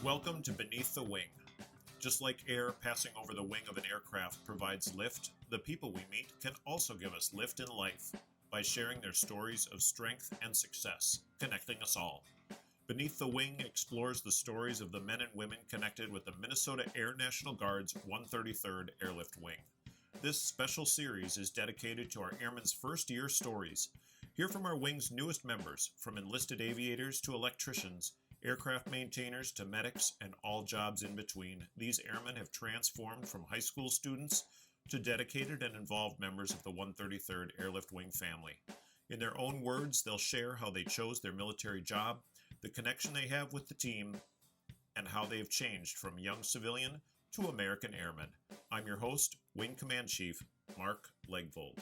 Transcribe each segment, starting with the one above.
Welcome to Beneath the Wing. Just like air passing over the wing of an aircraft provides lift, the people we meet can also give us lift in life by sharing their stories of strength and success, connecting us all. Beneath the Wing explores the stories of the men and women connected with the Minnesota Air National Guard's 133rd Airlift Wing. This special series is dedicated to our airmen's first year stories. Hear from our wing's newest members, from enlisted aviators to electricians, aircraft maintainers to medics, and all jobs in between. These airmen have transformed from high school students to dedicated and involved members of the 133rd Airlift Wing family. In their own words, they'll share how they chose their military job, the connection they have with the team, and how they have changed from young civilian to American airman. I'm your host, Wing Command Chief Mark Legvold.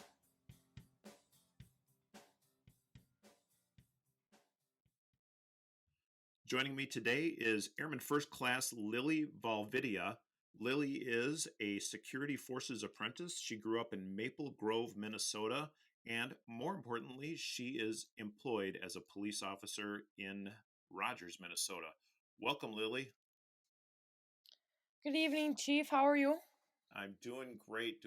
Joining me today is Airman First Class Lily Valdivia. Lily is a Security Forces apprentice. She grew up in Maple Grove, Minnesota, and more importantly, she is employed as a police officer in Rogers, Minnesota. Welcome, Lily. Good evening, Chief. How are you? I'm doing great.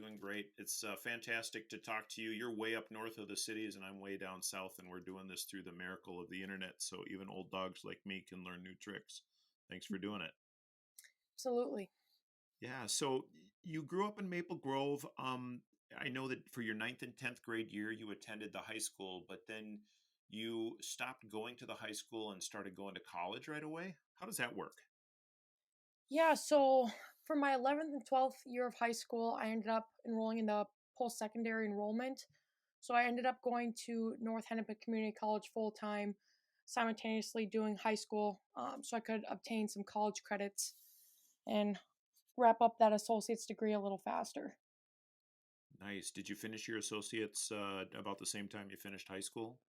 It's fantastic to talk to you. You're way up north of the cities, and I'm way down south, and we're doing this through the miracle of the internet, so even old dogs like me can learn new tricks. Thanks for doing it. Absolutely. Yeah, so you grew up in Maple Grove. I know that for your 9th and 10th grade year, you attended the high school, but then you stopped going to the high school and started going to college right away. How does that work? Yeah, so for my 11th and 12th year of high school, I ended up enrolling in the post-secondary enrollment. So I ended up going to North Hennepin Community College full-time, simultaneously doing high school, so I could obtain some college credits and wrap up that associate's degree a little faster. Nice. Did you finish your associates about the same time you finished high school?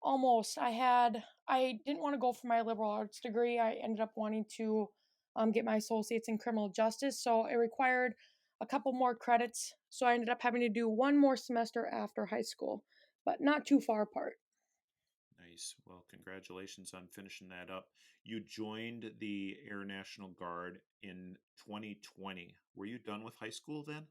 Almost. I didn't want to go for my liberal arts degree. I ended up wanting to get my associates in criminal justice. So it required a couple more credits. So I ended up having to do one more semester after high school, but not too far apart. Nice. Well, congratulations on finishing that up. You joined the Air National Guard in 2020. Were you done with high school then?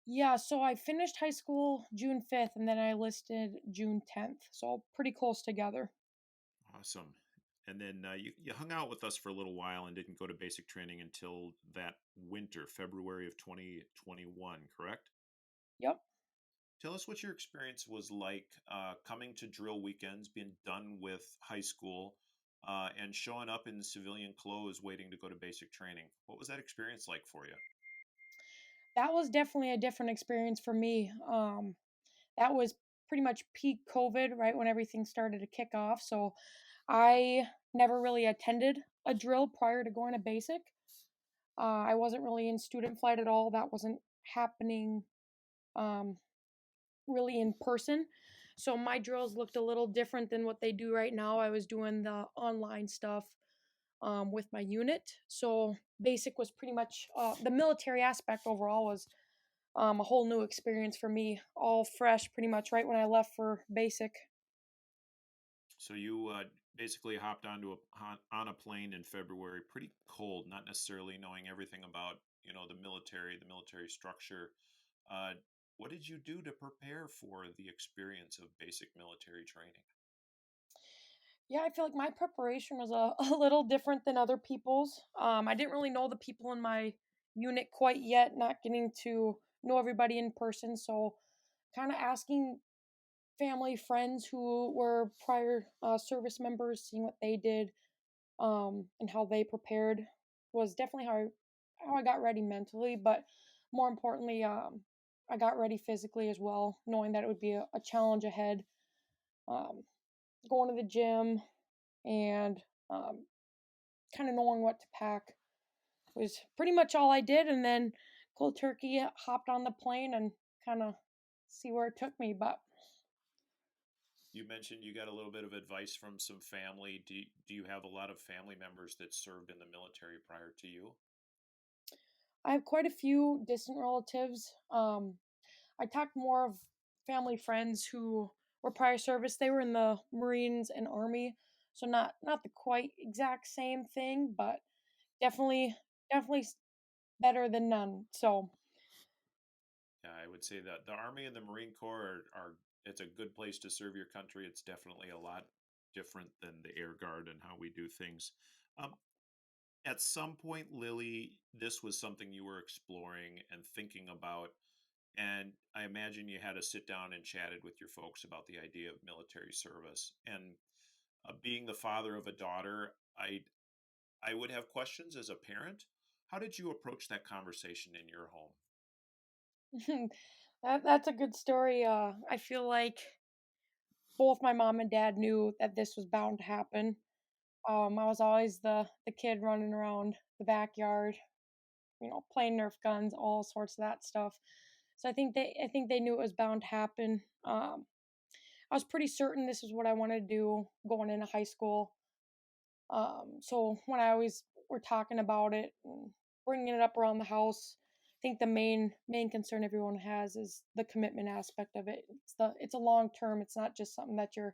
Yeah, so I finished high school June 5th and then I listed June 10th. So pretty close together. Awesome. And then you hung out with us for a little while and didn't go to basic training until that winter, February of 2021, correct? Yep. Tell us what your experience was like coming to drill weekends, being done with high school, and showing up in civilian clothes waiting to go to basic training. What was that experience like for you? That was definitely a different experience for me. That was pretty much peak COVID, right when everything started to kick off. So I never really attended a drill prior to going to basic. I wasn't really in student flight at all. That wasn't happening um, really in person. So my drills looked a little different than what they do right now. I was doing the online stuff with my unit. So basic was pretty much the military aspect overall was a whole new experience for me, all fresh pretty much right when I left for basic. So you basically hopped on a plane in February, pretty cold, not necessarily knowing everything about the military structure. Uh, what did you do to prepare for the experience of basic military training? Yeah, I feel like my preparation was a little different than other people's. I didn't really know the people in my unit quite yet, not getting to know everybody in person. So, kind of asking family, friends who were prior service members, seeing what they did and how they prepared was definitely how I got ready mentally. But more importantly, I got ready physically as well, knowing that it would be a challenge ahead. Um, Going to the gym and um, kind of knowing what to pack was pretty much all I did. And then cold turkey hopped on the plane and kind of see where it took me. But You mentioned you got a little bit of advice from some family. Do you have a lot of family members that served in the military prior to you? I have quite a few distant relatives. I talked more of family friends who were prior service. They were in the Marines and Army. So not the quite exact same thing, but definitely definitely better than none. So Yeah, I would say that the Army and the Marine Corps are it's a good place to serve your country. It's definitely a lot different than the Air Guard and how we do things. Um, at some point, Lily, this was something you were exploring and thinking about. And I imagine you had to sit down and chatted with your folks about the idea of military service. And being the father of a daughter, I would have questions as a parent. How did you approach that conversation in your home? that's a good story. I feel like both my mom and dad knew that this was bound to happen. I was always the kid running around the backyard, playing Nerf guns, all sorts of that stuff. So I think they knew it was bound to happen. I was pretty certain this is what I wanted to do going into high school. So when I always were talking about it and bringing it up around the house, I think the main concern everyone has is the commitment aspect of it. It's a long term. It's not just something that you're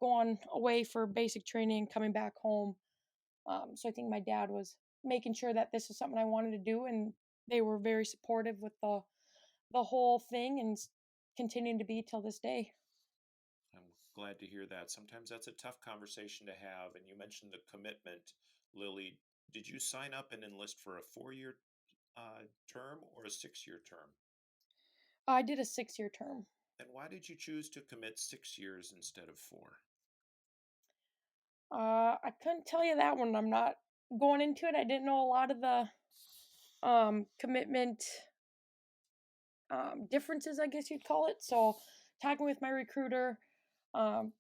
going away for basic training and coming back home. So I think my dad was making sure that this is something I wanted to do, and they were very supportive with the whole thing, and continuing to be till this day. I'm glad to hear that. Sometimes that's a tough conversation to have. And you mentioned the commitment, Lily. Did you sign up and enlist for a 4 year term or a 6 year term? I did a 6 year term. And why did you choose to commit 6 years instead of four? I couldn't tell you that one. I'm not going into it. I didn't know a lot of the commitment differences, I guess you'd call it. So talking with my recruiter, um,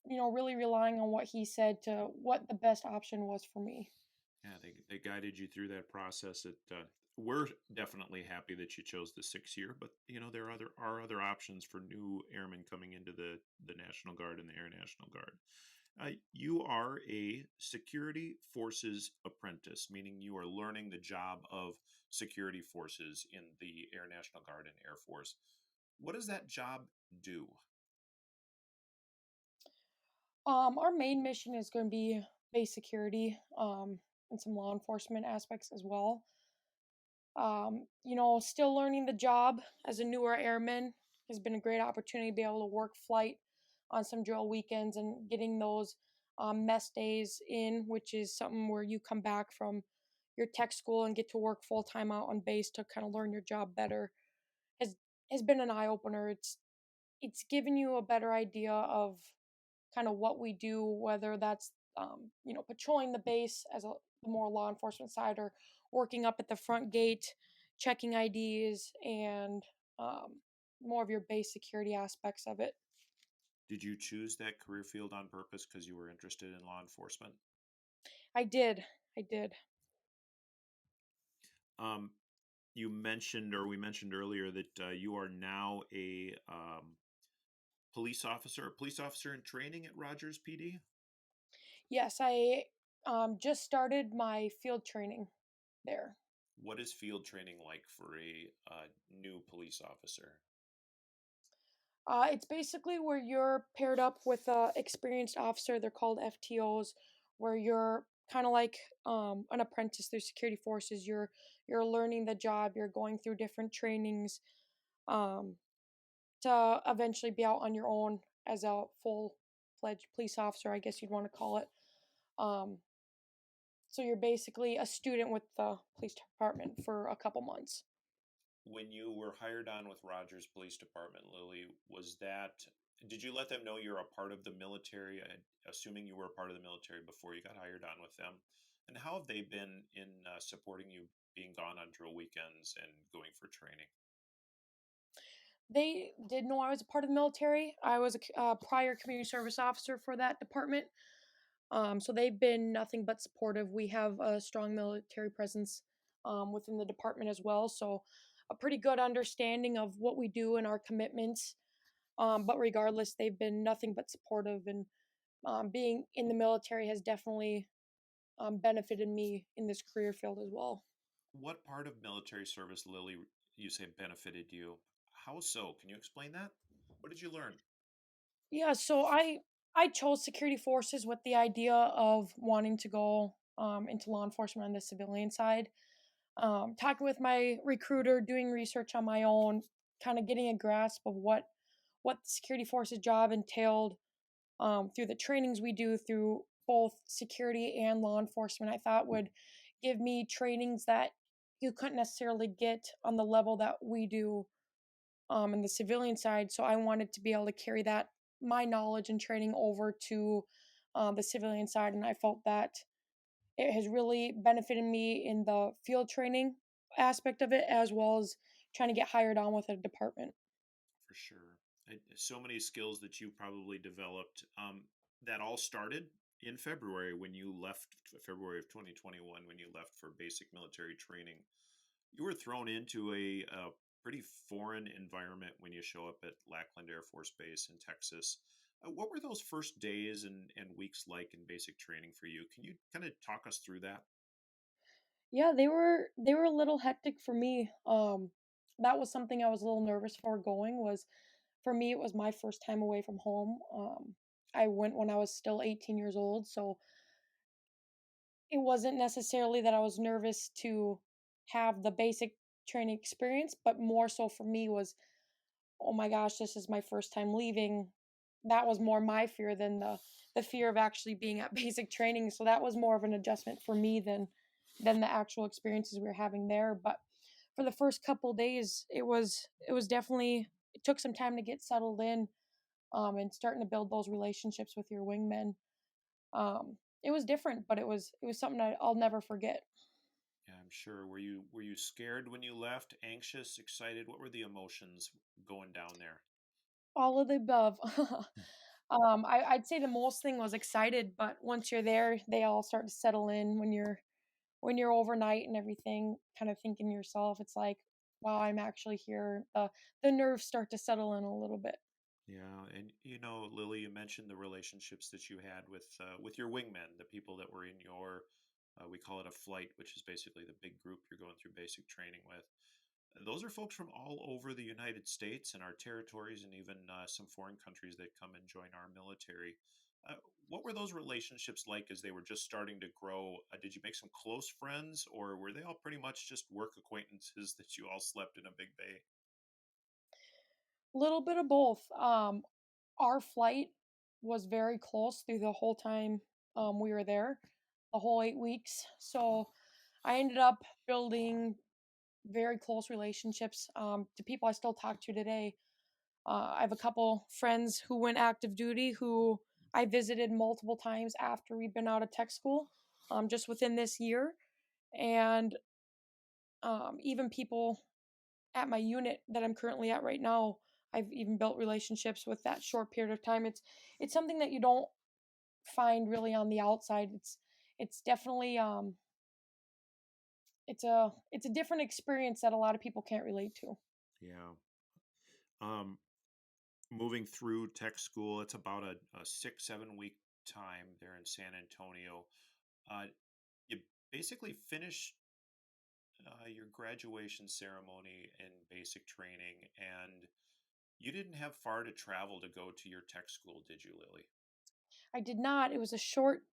really relying on what he said to what the best option was for me. Yeah, they guided you through that process. We're definitely happy that you chose the 6 year, but there are other options for new airmen coming into the National Guard and the Air National Guard. You are a security forces apprentice, meaning you are learning the job of security forces in the Air National Guard and Air Force. What does that job do? Our main mission is going to be base security, and some law enforcement aspects as well. Still learning the job as a newer airman has been a great opportunity to be able to work flight on some drill weekends and getting those mess days in, which is something where you come back from your tech school and get to work full time out on base to kind of learn your job better. has has been an eye opener. It's given you a better idea of kind of what we do, whether that's patrolling the base as the more law enforcement side, or working up at the front gate, checking IDs, and um, more of your base security aspects of it. Did you choose that career field on purpose because you were interested in law enforcement? I did, I did. Um, you mentioned, or we mentioned earlier, that you are now a police officer in training at Rogers PD. Yes, I just started my field training there. What is field training like for a new police officer? It's basically where you're paired up with a experienced officer. They're called FTOs, where you're kind of like an apprentice through security forces. You're learning the job. You're going through different trainings um, to eventually be out on your own as a full fledged police officer, I guess you'd want to call it. Um, so you're basically a student with the police department for a couple months. When you were hired on with Rogers Police Department, Lily, did you let them know you're a part of the military? Assuming you were a part of the military before you got hired on with them. And how have they been in supporting you being gone on drill weekends and going for training? They did know I was a part of the military. I was a prior community service officer for that department. So they've been nothing but supportive. We have a strong military presence within the department as well. So a pretty good understanding of what we do and our commitments. But regardless, they've been nothing but supportive. And being in the military has definitely benefited me in this career field as well. What part of military service, Lily, you say benefited you? How so? Can you explain that? What did you learn? Yeah, so I chose security forces with the idea of wanting to go into law enforcement on the civilian side. Talking with my recruiter, doing research on my own, kind of getting a grasp of what the security forces job entailed through the trainings we do through both security and law enforcement. I thought would give me trainings that you couldn't necessarily get on the level that we do in the civilian side. So I wanted to be able to carry that my knowledge and training over to the civilian side, and I felt that it has really benefited me in the field training aspect of it, as well as trying to get hired on with a department. For sure. So many skills that you probably developed. That all started in February when you left, February of 2021, when you left for basic military training. You were thrown into a pretty foreign environment when you show up at Lackland Air Force Base in Texas. What were those first days and weeks like in basic training for you? Can you kind of talk us through that? Yeah, they were a little hectic for me. That was something I was a little nervous for going. Was for me it was my first time away from home. I went when I was still 18 years old, so it wasn't necessarily that I was nervous to have the basic training experience, but more so for me was, oh my gosh, this is my first time leaving. That was more my fear than the fear of actually being at basic training. So that was more of an adjustment for me than the actual experiences we were having there. But for the first couple days, it was definitely, it took some time to get settled in, and starting to build those relationships with your wingmen. It was different, but it was something I'll never forget. Yeah, I'm sure. Were you scared when you left? Anxious, excited? What were the emotions going down there? All of the above. I'd say the most thing was excited, but once you're there, they all start to settle in when you're overnight and everything, kind of thinking to yourself, it's like, wow, I'm actually here. The nerves start to settle in a little bit. Yeah, and Lily, you mentioned the relationships that you had with your wingmen, the people that were in your, we call it a flight, which is basically the big group you're going through basic training with. Those are folks from all over the United States and our territories, and even some foreign countries that come and join our military. Uh, what were those relationships like as they were just starting to grow? Did you make some close friends, or were they all pretty much just work acquaintances that you all slept in a big bay? Little bit of both. Our flight was very close through the whole time we were there, the whole 8 weeks. So I ended up building very close relationships to people I still talk to today. I have a couple friends who went active duty who I visited multiple times after we've been out of tech school, just within this year. And even people at my unit that I'm currently at right now, I've even built relationships with that short period of time. It's something that you don't find really on the outside. It's definitely it's a different experience that a lot of people can't relate to. Yeah. Um, Moving through tech school, it's about a 6, 7 week time there in San Antonio. You basically finish your graduation ceremony in basic training, and you didn't have far to travel to go to your tech school, did you, Lily? I did not. It was a short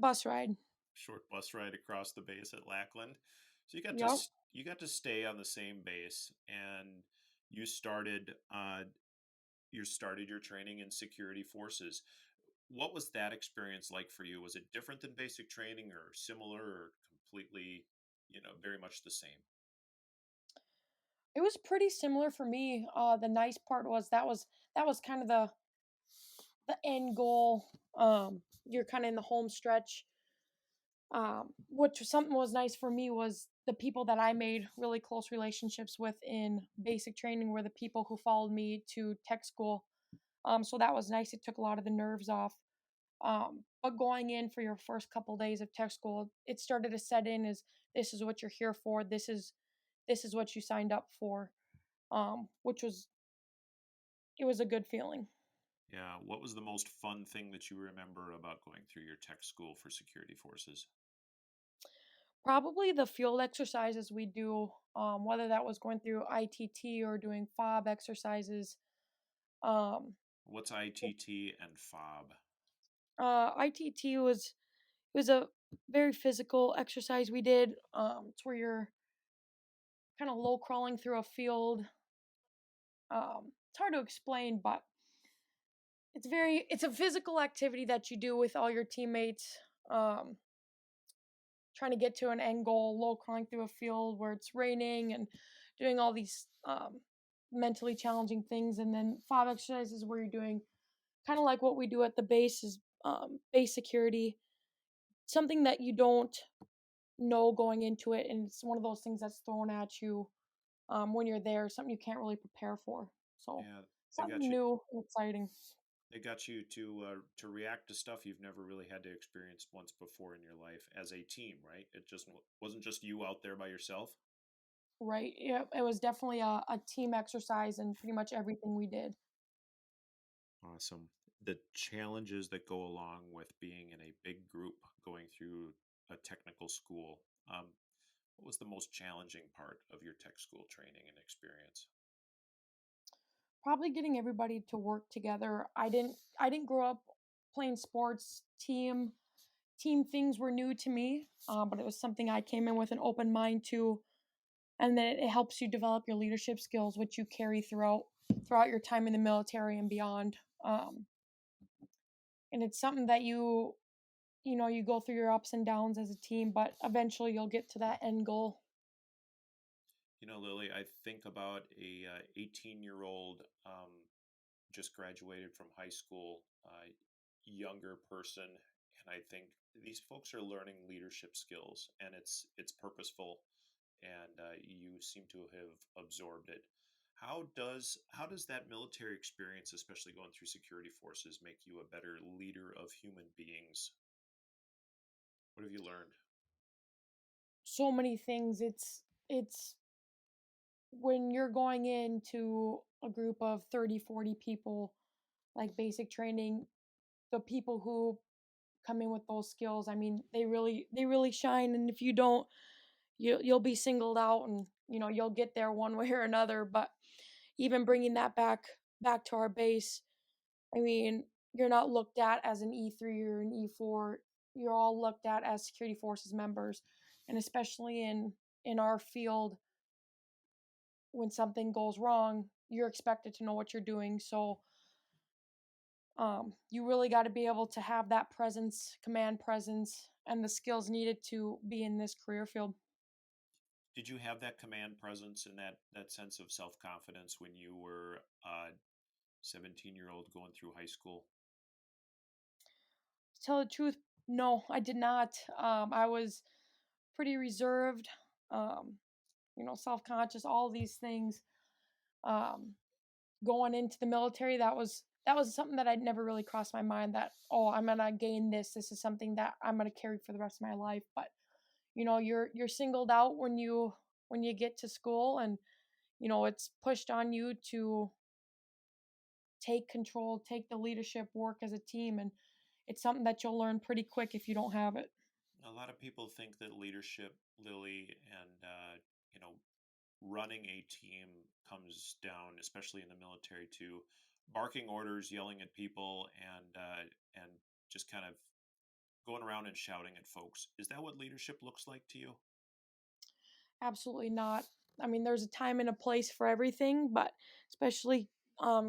bus ride. Short bus ride across the base at Lackland. So Yep. you got to stay on the same base, and you started your training in security forces. What was that experience like for you? Was it different than basic training, or similar, or completely, very much the same? It was pretty similar for me. The nice part was that was kind of the end goal. You're kind of in the home stretch. Which was something was nice for me was the people that I made really close relationships with in basic training were the people who followed me to tech school. So that was nice. It took a lot of the nerves off. But going in for your first couple days of tech school, it started to set in as this is what you're here for. This is what you signed up for. Which was it was a good feeling. Yeah. What was the most fun thing that you remember about going through your tech school for security forces? Probably the field exercises we do, whether that was going through ITT or doing FOB exercises. Um, What's ITT and FOB? ITT was a very physical exercise we did. It's where you're kind of low crawling through a field. It's hard to explain, but it's a physical activity that you do with all your teammates. Um, Trying to get to an end goal, low crawling through a field where it's raining and doing all these mentally challenging things. And then five exercises where you're doing kind of like what we do at the base is base security, something that you don't know going into it, and it's one of those things that's thrown at you when you're there, something you can't really prepare for. So Yeah, they got something you. new and exciting. They got you to react to stuff you've never really had to experience once before in your life as a team, right? It just wasn't just you out there by yourself. Right. Yeah, it was definitely a team exercise and pretty much everything we did. Awesome. The challenges that go along with being in a big group going through a technical school. What was the most challenging part of your tech school training and experience? Probably getting everybody to work together. I didn't grow up playing sports. Team things were new to me, but it was something I came in with an open mind to, and then it helps you develop your leadership skills, which you carry throughout your time in the military and beyond. And it's something that you go through your ups and downs as a team, but eventually you'll get to that end goal. You know, Lily, I think about a 18-year-old just graduated from high school, younger person, and I think these folks are learning leadership skills, and it's purposeful, and you seem to have absorbed it. How does that military experience, especially going through security forces, make you a better leader of human beings? What have you learned? So many things. It's when you're going into a group of 30, 40 people, like basic training, the people who come in with those skills, I mean, they really shine, and if you don't, you'll be singled out, and you'll get there one way or another. But even bringing that back to our base, I mean, you're not looked at as an E3 or an E4. You're all looked at as security forces members, and especially in our field, when something goes wrong, you're expected to know what you're doing. So you really got to be able to have that presence, command presence, and the skills needed to be in this career field. Did you have that command presence and that sense of self confidence when you were 17-year-old going through high school? To tell the truth, no, I did not. I was pretty reserved, um, self conscious, all these things. Um, Going into the military, that was something that I'd never really crossed my mind, that, oh, I'm gonna gain this. This is something that I'm gonna carry for the rest of my life. But you're singled out when you get to school, and it's pushed on you to take control, take the leadership, work as a team, and it's something that you'll learn pretty quick if you don't have it. A lot of people think that leadership, Lily, and running a team comes down, especially in the military, to barking orders, yelling at people, and just kind of going around and shouting at folks. Is that what leadership looks like to you? Absolutely not. I mean, there's a time and a place for everything, but especially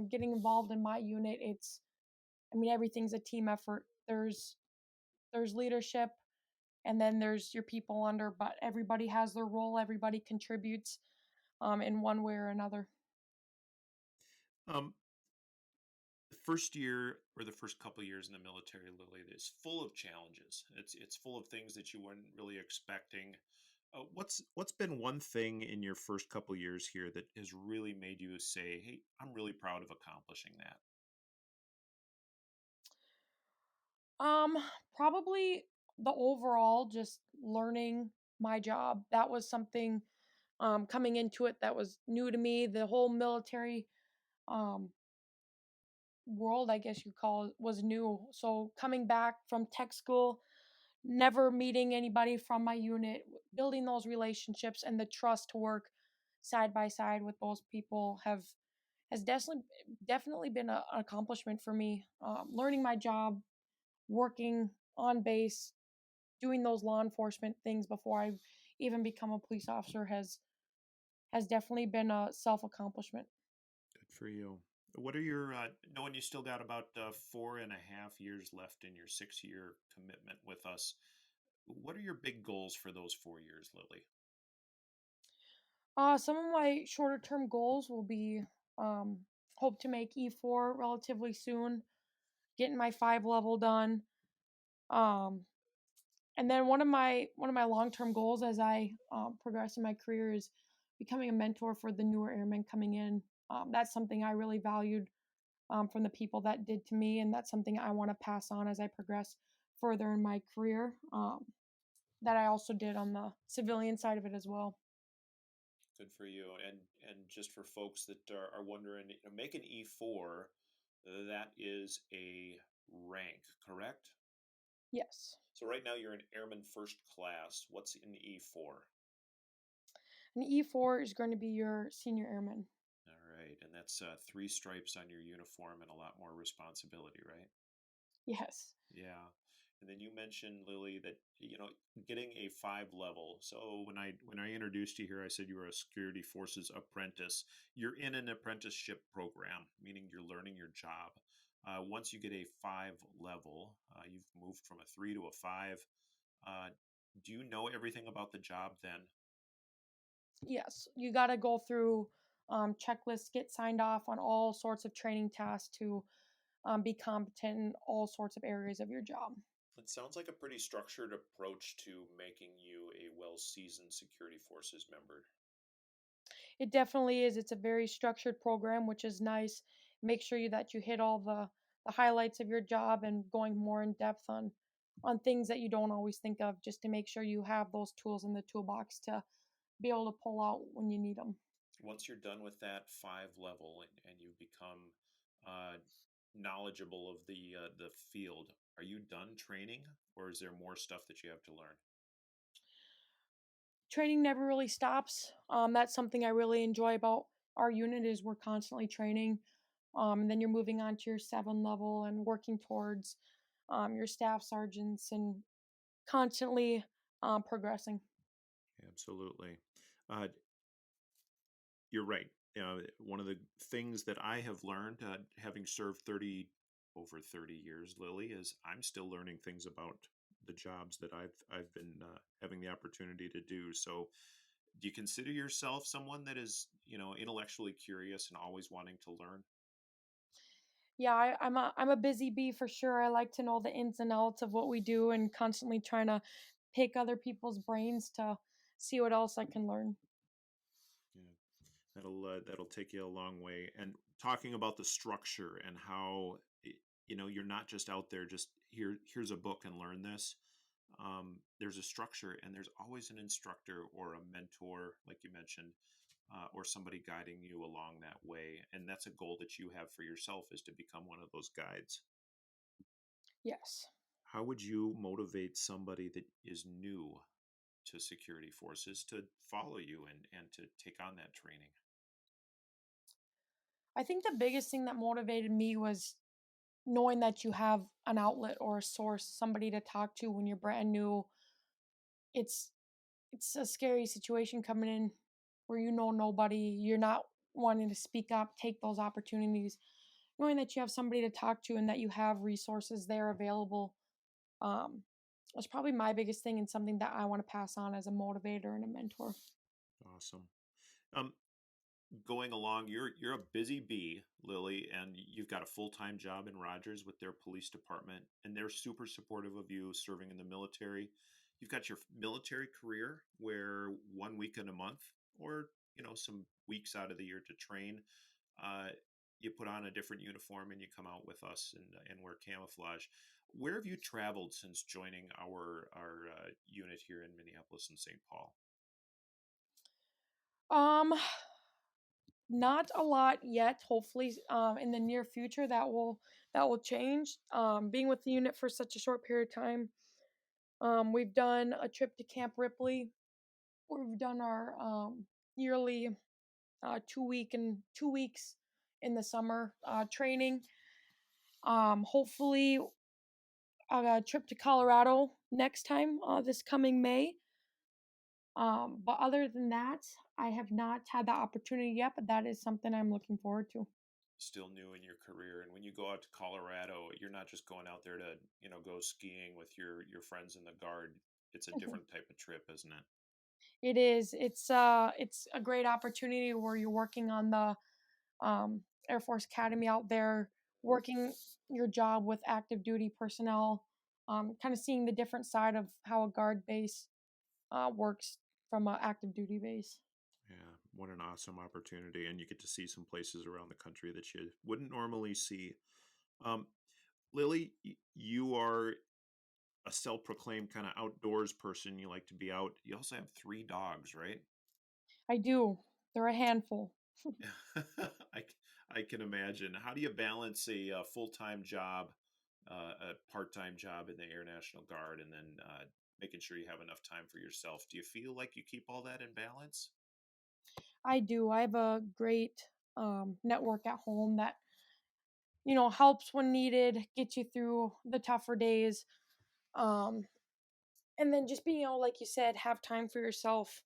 getting involved in my unit, I mean, everything's a team effort. There's leadership, and then there's your people under, but everybody has their role. Everybody contributes in one way or another. Um, the first year or the first couple years in the military, Lily, is full of challenges. It's full of things that you weren't really expecting. What's been one thing in your first couple years here that has really made you say, "Hey, I'm really proud of accomplishing that"? Um, Probably the overall just learning my job. That was something coming into it that was new to me. The whole military um world, I guess you call it, was new. So coming back from tech school, never meeting anybody from my unit, building those relationships and the trust to work side by side with those people have has definitely been an accomplishment for me. Learning my job, working on base, doing those law enforcement things before I even become a police officer has definitely been a self accomplishment. Good for you. What are your, knowing you still got about 4.5 years left in your 6 year commitment with us, what are your big goals for those 4 years, Lily? Some of my shorter term goals will be um, hope to make E4 relatively soon, getting my 5 level done. Um, and then one of my long term goals as I progress in my career is becoming a mentor for the newer airmen coming in. That's something I really valued from the people that did to me, and that's something I want to pass on as I progress further in my career. That I also did on the civilian side of it as well. Good for you. And just for folks that are wondering, make an E4, that is a rank, correct? Yes. So right now you're an airman first class. What's an E4? An E4 is going to be your senior airman. All right, and that's three stripes on your uniform and a lot more responsibility, right? Yes. Yeah. And then you mentioned, Lily, that getting a 5 level. So when I introduced you here, I said you were a Security Forces apprentice. You're in an apprenticeship program, meaning you're learning your job. Once you get a 5 level, you've moved from a 3 to a 5. Uh, do you know everything about the job then? Yes. You got to go through checklists, get signed off on all sorts of training tasks to be competent in all sorts of areas of your job. It sounds like a pretty structured approach to making you a well seasoned Security Forces member. It definitely is. It's a very structured program, which is nice. Make sure that you hit all the highlights of your job and going more in depth on things that you don't always think of, just to make sure you have those tools in the toolbox to be able to pull out when you need them. Once you're done with that 5 level and you become uh, knowledgeable of the field, are you done training, or is there more stuff that you have to learn? Training never really stops. That's something I really enjoy about our unit is we're constantly training. And then you're moving on to your 7 level and working towards your staff sergeants and constantly progressing. Absolutely. Uh, you're right. One of the things that I have learned, having served over 30 years, Lily, is I'm still learning things about the jobs that I've been having the opportunity to do. So, do you consider yourself someone that is, intellectually curious and always wanting to learn? Yeah, I'm a busy bee for sure. I like to know the ins and outs of what we do and constantly trying to pick other people's brains to see what else I can learn. Yeah, that'll take you a long way. And talking about the structure and how you're not just out there just here's a book and learn this. There's a structure, and there's always an instructor or a mentor, like you mentioned, or somebody guiding you along that way. And that's a goal that you have for yourself, is to become one of those guides. Yes. How would you motivate somebody that is new to security forces to follow you and to take on that training? I think the biggest thing that motivated me was knowing that you have an outlet or a source, somebody to talk to when you're brand new. It's it's a scary situation coming in where you know nobody, you're not wanting to speak up, take those opportunities. Knowing that you have somebody to talk to and that you have resources there available um was probably my biggest thing and something that I want to pass on as a motivator and a mentor. Awesome. Um, Going along, you're a busy bee, Lily, and you've got a full-time job in Rogers with their police department, and they're super supportive of you serving in the military. You've got your military career where 1 week in a month, or some weeks out of the year to train, uh, you put on a different uniform and you come out with us and wear camouflage. Where have you traveled since joining our unit here in Minneapolis and St. Paul? um Not a lot yet. Hopefully, in the near future, that will change. Being with the unit for such a short period of time, we've done a trip to Camp Ripley. We've done our yearly 2 weeks in the summer training. Hopefully, a trip to Colorado next time, this coming May. But other than that, I have not had the opportunity yet, but that is something I'm looking forward to. Still new in your career, and when you go out to Colorado, you're not just going out there to, go skiing with your friends in the guard. It's a different type of trip, isn't it? It is. It's a great opportunity where you're working on the Air Force Academy out there, working your job with active duty personnel, kind of seeing the different side of how a guard base works from an active duty base. Yeah, what an awesome opportunity, and you get to see some places around the country that you wouldn't normally see. Um, Lily, you are a self-proclaimed kind of outdoors person. You like to be out. You also have three dogs, right? I do. They're a handful. I, I can imagine. How do you balance a full-time job, a part-time job in the Air National Guard, and then making sure you have enough time for yourself? Do you feel like you keep all that in balance? I do. I have a great network at home that helps when needed, get you through the tougher days. Um, and then just being able, like you said, have time for yourself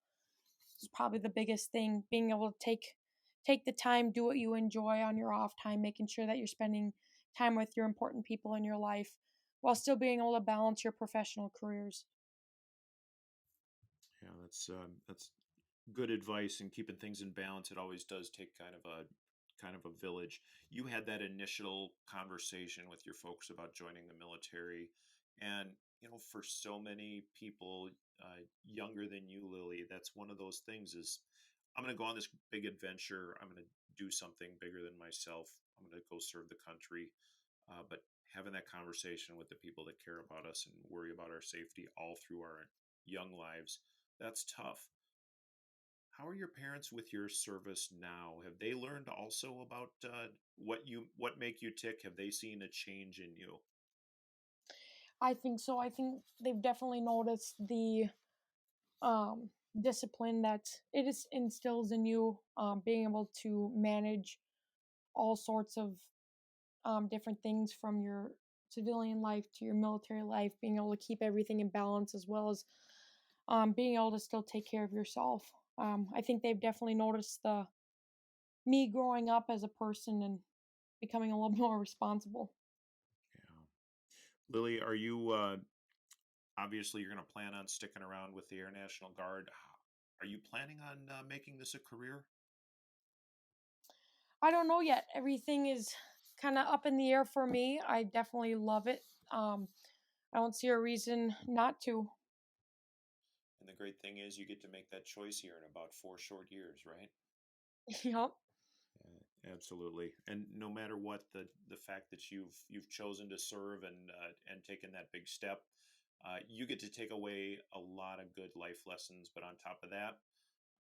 is probably the biggest thing. Being able to take the time, do what you enjoy on your off time, making sure that you're spending time with your important people in your life while still being able to balance your professional careers. Yeah, that's good advice and keeping things in balance. It always does take kind of a village. You had that initial conversation with your folks about joining the military, and for so many people younger than you, Lily, that's one of those things. Is I'm going to go on this big adventure. I'm going to do something bigger than myself. I'm going to go serve the country. But having that conversation with the people that care about us and worry about our safety all through our young lives, that's tough. How are your parents with your service now? Have they learned also about what make you tick? Have they seen a change in you? I think so. I think they've definitely noticed the um, discipline that it is instills in you, being able to manage all sorts of different things from your civilian life to your military life, being able to keep everything in balance as well as being able to still take care of yourself. I think they've definitely noticed the me growing up as a person and becoming a little more responsible. Yeah. Lily, are you obviously you're going to plan on sticking around with the Air National Guard? Are you planning on making this a career? I don't know yet. Everything is kind of up in the air for me. I definitely love it. Um, I don't see a reason not to. And the great thing is you get to make that choice here in about 4 short years, right? Yep. Absolutely. And no matter what, the fact that you've chosen to serve and taken that big step, you get to take away a lot of good life lessons. But on top of that,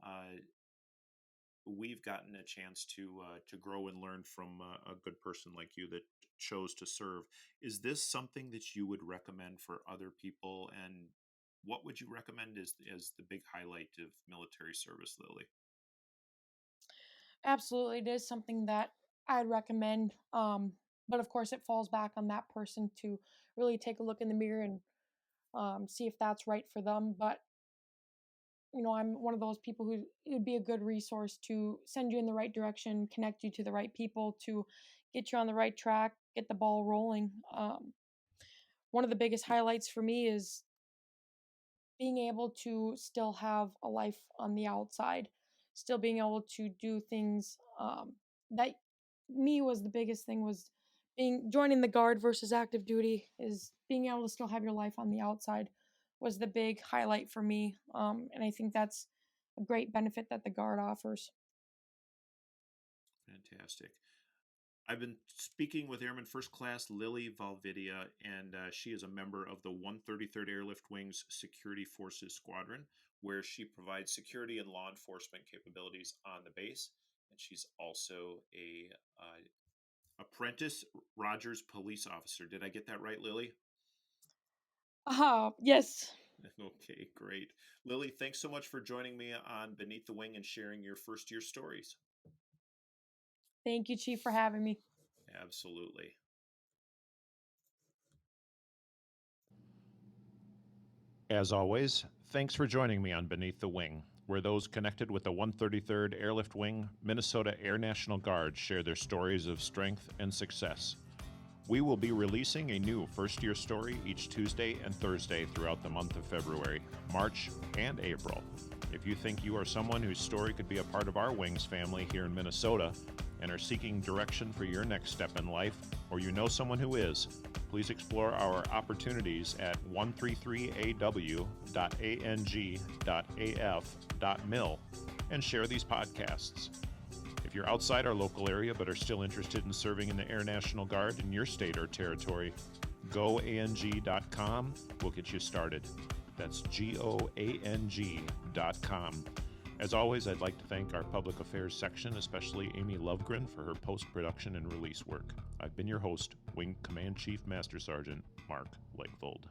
uh, we've gotten a chance to grow and learn from a good person like you that chose to serve. Is this something that you would recommend for other people? And what would you recommend as the big highlight of military service, Lily? Absolutely, it is something that I'd recommend. But of course, it falls back on that person to really take a look in the mirror and see if that's right for them. But I'm one of those people who it would be a good resource to send you in the right direction, connect you to the right people to get you on the right track, get the ball rolling. One of the biggest highlights for me is being able to still have a life on the outside, still being able to do things that me was the biggest thing was being joining the guard versus active duty is being able to still have your life on the outside was the big highlight for me, and I think that's a great benefit that the guard offers. Fantastic. I've been speaking with Airman First Class Lily Valdivia, and she is a member of the 133rd Airlift Wing's Security Forces Squadron, where she provides security and law enforcement capabilities on the base. And she's also a apprentice Rogers police officer. Did I get that right, Lily? Yes. Okay, great. Lily, thanks so much for joining me on Beneath the Wing and sharing your first year stories. Thank you, Chief, for having me. Absolutely. As always, thanks for joining me on Beneath the Wing, where those connected with the 133rd Airlift Wing, Minnesota Air National Guard share their stories of strength and success. We will be releasing a new first-year story each Tuesday and Thursday throughout the month of February, March, and April. If you think you are someone whose story could be a part of our Wings family here in Minnesota and are seeking direction for your next step in life, or you know someone who is, please explore our opportunities at 133aw.ang.af.mil and share these podcasts. If you're outside our local area but are still interested in serving in the Air National Guard in your state or territory, goang.com will get you started. That's goang.com. As always, I'd like to thank our Public Affairs section, especially Amy Lovegren, for her post-production and release work. I've been your host, Wing Command Chief Master Sergeant Mark Legvold.